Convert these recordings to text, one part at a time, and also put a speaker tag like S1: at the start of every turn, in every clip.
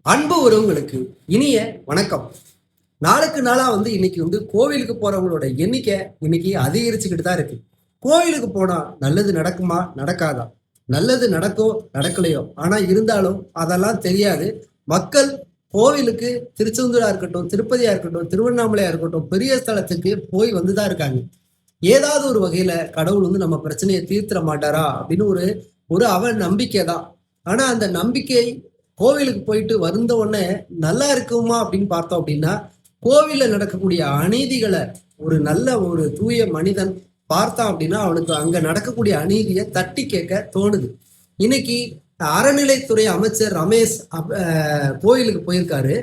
S1: அன்பு உறவுகளுக்கு இனிய வணக்கம். நாளுக்கு நாளா இன்னைக்கு கோவிலுக்கு போறவங்களோட எண்ணிக்கை இன்னைக்கு அதிகரிச்சுக்கிட்டு தான் இருக்கு. கோவிலுக்கு போனா நல்லது நடக்குமா நடக்காதா? நல்லது நடக்கோ நடக்கலையோ, ஆனா இருந்தாலும் அதெல்லாம் தெரியாது. மக்கள் கோவிலுக்கு திருச்செந்தூரா இருக்கட்டும், திருப்பதியா இருக்கட்டும், திருவண்ணாமலையா இருக்கட்டும், பெரிய ஸ்தலத்துக்கு போய் வந்துதான் இருக்காங்க. ஏதாவது ஒரு வகையில கடவுள் நம்ம பிரச்சனையை தீர்த்திட மாட்டாரா அப்படின்னு ஒரு ஒரு அவ நம்பிக்கை தான். ஆனா அந்த நம்பிக்கை கோவிலுக்கு போயிட்டு வந்த உடனே நல்லா இருக்குமா அப்படின்னு பார்த்தோம் அப்படின்னா, கோவில்ல நடக்கக்கூடிய அநீதிகளை ஒரு நல்ல ஒரு தூய மனிதன் பார்த்தான் அப்படின்னா அவனுக்கு அங்க நடக்கக்கூடிய அநீதியை தட்டி கேட்க தோணுது. இன்னைக்கு அறநிலைத்துறை அமைச்சர் ரமேஷ் கோயிலுக்கு போயிருக்காரு.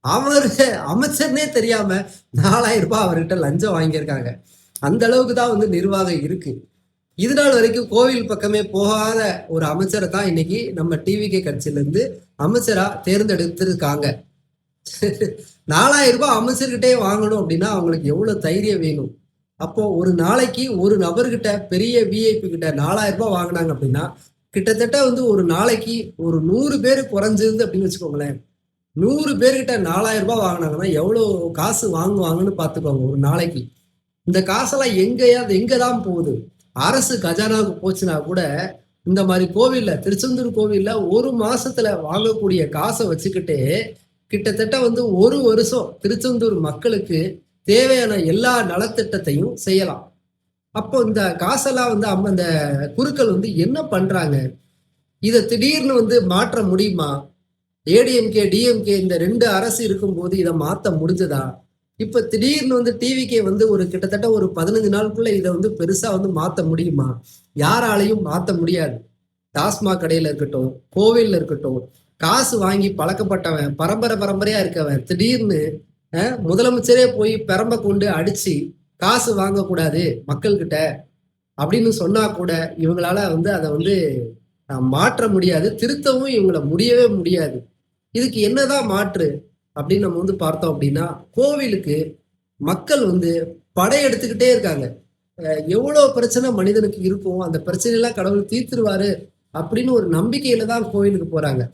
S1: அவர் அமைச்சர்னே தெரியாம 4000 ரூபாய் அவர்கிட்ட லஞ்சம் வாங்கியிருக்காங்க. அந்த அளவுக்கு தான் நிர்வாகம் இருக்கு. இது நாள் வரைக்கும் கோவில் பக்கமே போகாத ஒரு அமைச்சரை தான் இன்னைக்கு நம்ம டிவிகே கட்சியில இருந்து அமைச்சரா தேர்ந்தெடுத்திருக்காங்க. 4000 ரூபாய் அமைச்சர்கிட்டே வாங்கணும் அப்படின்னா அவங்களுக்கு எவ்வளவு தைரியம் வேணும்? அப்போ ஒரு நாளைக்கு ஒரு நபர்கிட்ட பெரிய விஐபி கிட்ட 4000 ரூபாய் வாங்கினாங்க அப்படின்னா கிட்டத்தட்ட ஒரு நாளைக்கு ஒரு 100 பேர் குறைஞ்சிருந்து அப்படின்னு வச்சுக்கோங்களேன். 100 பேர்கிட்ட 4000 ரூபாய் வாங்கினாங்கன்னா எவ்வளவு காசு வாங்குவாங்கன்னு பார்த்துக்கோங்க ஒரு நாளைக்கு. இந்த காசெல்லாம் எங்கதான் போகுது? அரசு கஜானாவுக்கு போச்சுன்னா கூட இந்த மாதிரி கோவில்ல திருச்செந்தூர் கோவில்ல ஒரு மாசத்துல வாங்கக்கூடிய காசை வச்சுக்கிட்டு கிட்டத்தட்ட ஒரு வருஷம் திருச்செந்தூர் மக்களுக்கு தேவையான எல்லா நலத்திட்டத்தையும் செய்யலாம். அப்போ இந்த காசெல்லாம் அந்த குருக்கள் என்ன பண்றாங்க? இதை திடீர்னு மாற்ற முடியுமா? ஏடிஎம்கே டிஎம்கே இந்த 2 அரசு இருக்கும்போது இதை மாத்த முடிஞ்சதா? இப்ப திடீர்னு டிவிக்கே ஒரு கிட்டத்தட்ட ஒரு 15 நாளுக்குள்ள இதை பெருசா மாத்த முடியுமா? யாராலையும் மாத்த முடியாது. டாஸ்மாக் கடையில இருக்கட்டும், கோவில்ல இருக்கட்டும், காசு வாங்கி பழக்கப்பட்டவன், பரம்பரையா இருக்கவன் திடீர்னு முதலமைச்சரே போய் பெரம்ப கொண்டு அடிச்சு காசு வாங்கக்கூடாது மக்கள் கிட்ட அப்படின்னு சொன்னா கூட இவங்களால அதை மாற்ற முடியாது, திருத்தவும் இவங்கள முடியவே முடியாது. இதுக்கு என்னதான் மாற்று அப்படின்னு நம்ம பார்த்தோம் அப்படின்னா, கோவிலுக்கு மக்கள் படையெடுத்துக்கிட்டே இருக்காங்க. எவ்வளவு பிரச்சனை மனிதனுக்கு இருக்கும், அந்த பிரச்சனையெல்லாம் கடவுள் தீர்த்துருவாரு அப்படின்னு ஒரு நம்பிக்கையில தான் கோவிலுக்கு போறாங்க.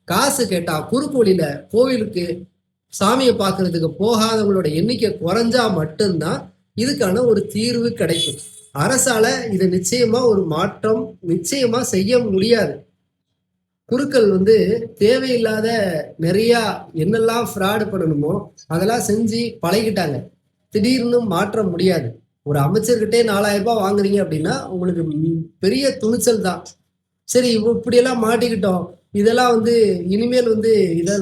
S1: காசு கேட்டா குறுக்கோளில கோவிலுக்கு சாமியை பார்க்கறதுக்கு போகாதவங்களோட எண்ணிக்கை குறைஞ்சா மட்டும்தான் இதுக்கான ஒரு தீர்வு கிடைக்கும். அரசால இதை நிச்சயமா ஒரு மாற்றம் நிச்சயமா செய்ய முடியாது. குருக்கள் தேவையில்லாத நிறைய என்னெல்லாம் ஃப்ராடு பண்ணணுமோ அதெல்லாம் செஞ்சு பழகிட்டாங்க. திடீர்னு மாற்ற முடியாது. ஒரு அமைச்சர்கிட்டே 4000 ரூபாய் வாங்குறீங்க அப்படின்னா உங்களுக்கு பெரிய துணிச்சல் தான். சரி இப்படியெல்லாம் மாட்டிக்கிட்டோம், இதெல்லாம் இனிமேல் இதை